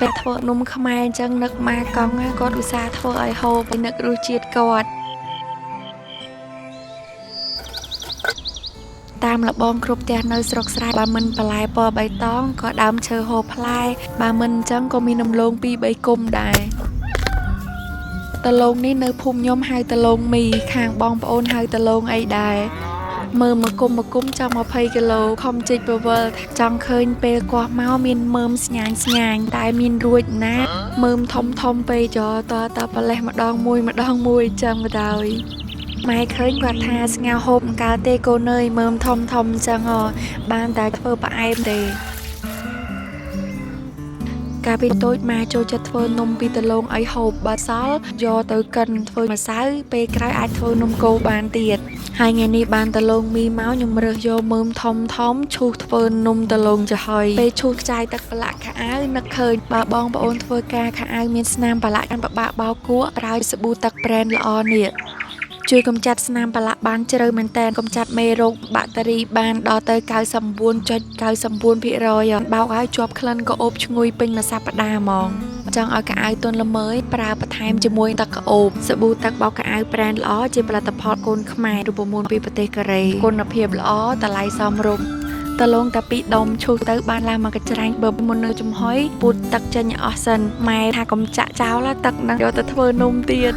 ពេលធ្វើនំខ្មែរអញ្ចឹងនឹកម៉ាកង់គាត់ឧស្សាហ៍ធ្វើឲ្យហូបនឹករសជាតិគាត់តាមលបងគ្រប់ផ្ទះនៅស្រុកស្រែបើមិនបន្លែពណ៌បៃតងក៏ដើមឈើហូបផ្លែបើមិនអញ្ចឹងក៏មានដំឡូង2 3គុំដែរតឡូងនេះនៅភូមិខ្ញុំហៅតឡូងមីខាងបងប្អូនហៅតឡូងអីដែរមើមមកគុំចង់20គីឡូខំជីកពវល់ចង់ឃើញពេលគាត់មកមានមើមស្ញាញតែមានរួចណាមើមធំពេកចតប៉លេះម្ដងមួយចឹងបណ្ដោយម៉ែឃើញគាត់ថាស្ងោហូបកាលទេកូនអើយមើមធំចឹងបានតែធ្វើផ្អែមទេកាលពីតូចម៉ែចូលចិត្តធ្វើនំពីតឡូងឲ្យហូបបើសល់យកទៅកិនធ្វើម្សៅពេលក្រោយអាចធ្វើនំកូរបានទៀតហើយថ្ងៃនេះបានតឡូងមីមកខ្ញុំរើសយកមើមធំឈូសធ្វើនំតឡូងចំហុយពេលឈូសខ្ចាយទឹកប្រឡាក់ខោអាវនឹកឃើញបើបងប្អូនធ្វើការខោអាវមានស្នាមប្រឡាក់កាន់ពិបាកបោកគក់ប្រើសាប៊ូទឹកប្រេនល្អនេះជួយកម្ចាត់ស្នាមប្រឡាក់បានជ្រៅមែនតើកម្ចាត់មេរោគបាក់តេរីបានដល់ទៅ 99.99% បោកឲ្យជាប់ក្លិនក៏អូបឈ្ងុយពេញមួយសប្តាហ៍ហ្មងចង់ឲ្យខោអាវទន់ល្មើយប្រើបន្ថែមជាមួយទឹកក្អូបសាប៊ូទឹកបោកខោអាវប្រេនល្អជាផលិតផលកូនខ្មែររូបមន្តពីប្រទេសកូរ៉េគុណភាពល្អតម្លៃសមរម្យតឡូងតែ2ដុំឈូសទៅបានឡើងមកកញ្ច្រាញ់បើមុននៅចំហុយពូតទឹកចេញអស់សិនម៉ែថាកុំចាក់ចោលទឹកនឹងយកទៅធ្វើនំទៀត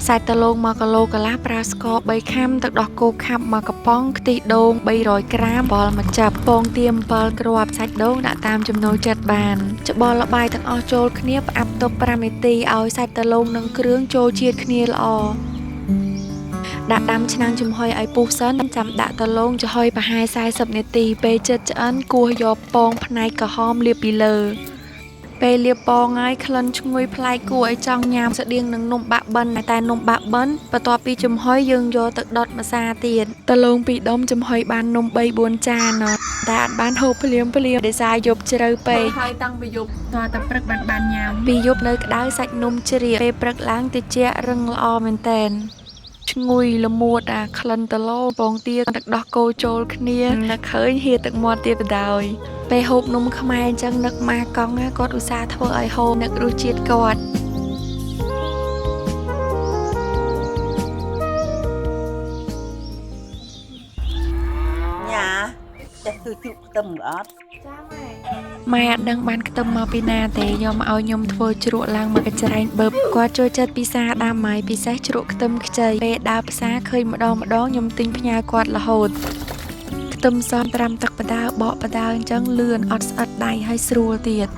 សាច់តឡូង1គីឡូកន្លះប្រើស្ករ3ខាំទឹកដោះគោខាប់1កំប៉ុងខ្ទិះដូង300ក្រាមអំបិល1ចាបពងទា7គ្រាប់សាច់ដូងដាក់តាមចំណូលចិត្តបានច្បល់ល្បាយទាំងអស់ចូលគ្នាផ្អាប់ទុក5នាទីឲ្យសាច់តឡូងនិងគ្រឿងចូលជាតិគ្នាល្អដាក់ដាំឆ្នាំងចំហុយឲ្យពុះសិនចាំដាក់តឡូងចំហុយប្រហែល40នាទីពេលចិត្តឆ្អិនគោះយកពងផ្នែកក្រហមលាបពីលើពេលលាបពងហើយក្លិនឈ្ងុយប្លែកគួរឲ្យចង់ញ៉ាំស្តៀងនឹងនំបាក់បិនតែនំបាក់បិនបន្ទាប់ពីចំហុយយើងយកទៅដុតម្សាទៀតតឡូង2ដុំចំហុយបាននំ 3-4 ចានតែអត់បានហូបភ្លាមដោយសារយប់ជ្រៅពេកហើយតាំងពីយប់តតែព្រឹកបានញ៉ាំពីយប់នៅក្តៅសាច់នំជ្រាបពេលព្រឹកឡើងត្រជាក់រឹងល្អមែនតែនឈ្ងុយល្មួតក្លិនតឡូងពងទាទឹកដោះគោចូលគ្នានឹកឃើញហៀទឹកមាត់ទៀតបណ្ដោយពេលហូបនំខ្មែរអញ្ចឹងនឹកម៉ាកង់គាត់ឧស្សាហ៍ធ្វើឲ្យហូបនឹករសជាតិគាត់ញ៉ាចេះធ្វើជ្រូកខ្ទឹមអត់ចាម៉ែអត់ដឹងបានខ្ទឹមមកពីណាទេយកមកឲ្យខ្ញុំធ្វើជ្រក់ឡើងមកកញ្ច្រែងបឺបគាត់ចូលចិត្តពិសាដាំហើយពិសេសជ្រក់ខ្ទឹមខ្ចីពេលដើរផ្សារឃើញម្ដងខ្ញុំទិញផ្ញើគាត់រហូតខ្ទឹមសត្រាំទឹកបដាបកបដាអញ្ចឹងលឿនអត់ស្អិតដៃហើយស្រួលទៀត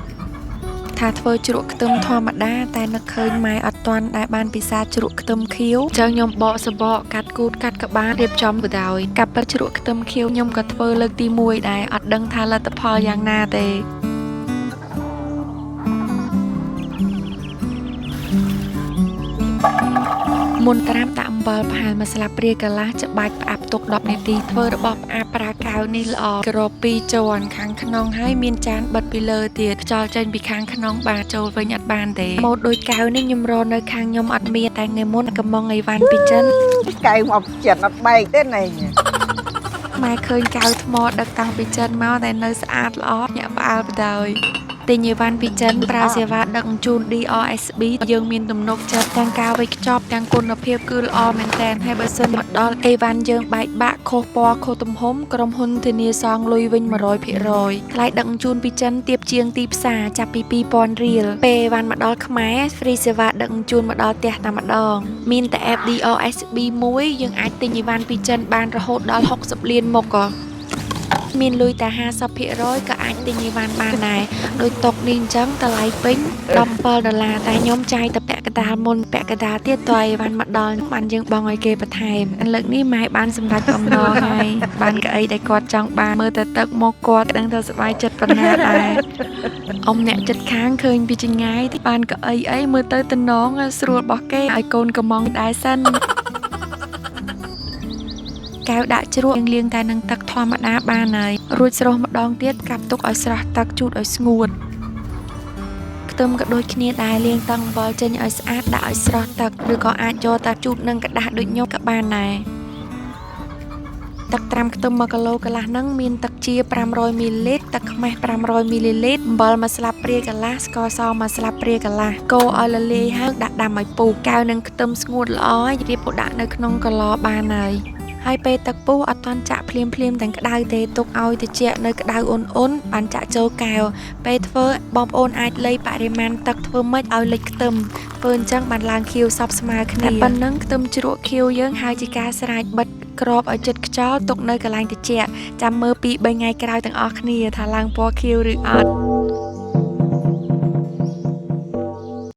ថាធ្វើជ្រក់ខ្ទឹមធម្មតាតែនឹកឃើញម៉ែអត់ទាន់ដែលបានពិសាជ្រក់ខ្ទឹមខៀវអញ្ចឹងខ្ញុំបកសបកកាត់គូតកាត់ក្បាលរៀបចំបដោយកាប់ប៉ិតជ្រក់ខ្ទឹមខៀវខ្ញុំក៏ធ្វើលើកទី1ដែរអត់ដឹងថាលទ្ធផលយ៉ាងណាទេមុនត្រាំដាក់អំបិលប្រហែល1ស្លាបព្រាកន្លះច្បាច់ផ្អាប់ទុក10នាទីធ្វើរបស់ផ្អាប់ប្រើកែវនេះល្អក្រប2ជាន់ខាងក្នុងហើយមានចានបិទពីលើទៀតខ្យល់ចេញពីខាងក្នុងបានចូលវិញអត់បានទេម៉ូតដូចកែវនេះខ្ញុំរកនៅខាងខ្ញុំអត់មានតែថ្ងៃមុនកំងអីវ៉ាន់ពីចិនកែវមកចិត្តអត់បែកទេណែម៉ែឃើញកែវថ្មដឹកតាំងពីចិនមកតែនៅស្អាតល្អញាក់ផ្អើលបណ្ដោយទិញអីវ៉ាន់ពីចិនប្រើសេវាដឹកជញ្ជូន DRSB យើងមានទំនុកចិត្តទាំងការវេចខ្ចប់ទាំងគុណភាពគឺល្អមែនទែនហើយបើសិនមកដល់អីវ៉ាន់យើងបែកបាក់ខុសពណ៌ខុសទំហំក្រុមហ៊ុនធានាសងលុយវិញ 100% ថ្លៃដឹកជញ្ជូនពីចិនទាបជាងទីផ្សារចាប់ពី 2000 រៀលពេលអីវ៉ាន់មកដល់ខ្មែរ free សេវាដឹកជញ្ជូនមកដល់ផ្ទះតែម្ដងមានតែ app DRSB មួយយើងអាចទិញអីវ៉ាន់ពីចិនបានរហូតដល់60លានមុខមានលុយតែ 50% ក៏អាចទិញអីវ៉ាន់បានដែរដោយតុកនេះអញ្ចឹងតម្លៃពេញ$17តែខ្ញុំចាយតែពាក់កណ្ដាលមុនពាក់កណ្ដាលទៀតតើអីវ៉ាន់មកដល់បានយើងបង់ឲ្យគេបន្ថែមលើកនេះម៉ែបានសម្រេចបំណងហើយបានកៅអីដែលគាត់ចង់បានមើលតែទឹកមកគាត់ដឹងថាសប្បាយចិត្តប៉ុណ្ណាដែរអ៊ំអ្នកចិត្តខាងឃើញពីចង្ងាយទីបានកៅអីមើលទៅតំណងស្រួលរបស់គេឲ្យកូនកំងដែរសិនកែវដាក់ជ្រក់លាងតែនឹងទឹកធម្មតាបានហើយរួចស្រុះម្ដងទៀតកាប់ទុកឲ្យស្រស់ទឹកជូតឲ្យស្ងួតខ្ទឹមក៏ដូចគ្នាដែរលាងតឹងអំបិលចេញឲ្យស្អាតដាក់ឲ្យស្រស់ទឹកឬក៏អាចយកតែជូតនឹងกระดาษដូចខ្ញុំក៏បានដែរ ទឹកត្រាំខ្ទឹម1គីឡូកន្លះហ្នឹងមានទឹកជា500មីលីលីត្រទឹកខ្មេះ500មីលីលីត្រអំបិល1ស្លាបព្រាកន្លះស្ករស1ស្លាបព្រាកន្លះកូរឲ្យរលាយហើយដាក់ដាំឲ្យពុះកៅនឹងខ្ទឹមស្ងួតល្អរៀបពុះដាក់នៅក្នុងកន្លបានហើយពេលទឹកពុះអត់ទាន់ចាក់ភ្លាមទាំងក្តៅទេទុកឲ្យត្រជាក់នៅក្តៅអ៊ុនបានចាក់ចូលកែវពេលធ្វើបងប្អូនអាចលៃបរិមាណទឹកធ្វើម៉េចឲ្យលិចខ្ទឹមធ្វើអញ្ចឹងបានឡើងខៀវសព្វស្មើគ្នាប៉ុណ្ណឹងខ្ទឹមជ្រក់ខៀវយើងហើយជាការស្រេចបិទក្របឲ្យជិតខ្យល់ទុកនៅកន្លែងត្រជាក់ចាំមើល2-3ថ្ងៃក្រោយទាំងអស់គ្នាថាឡើងពណ៌ខៀវឬអត់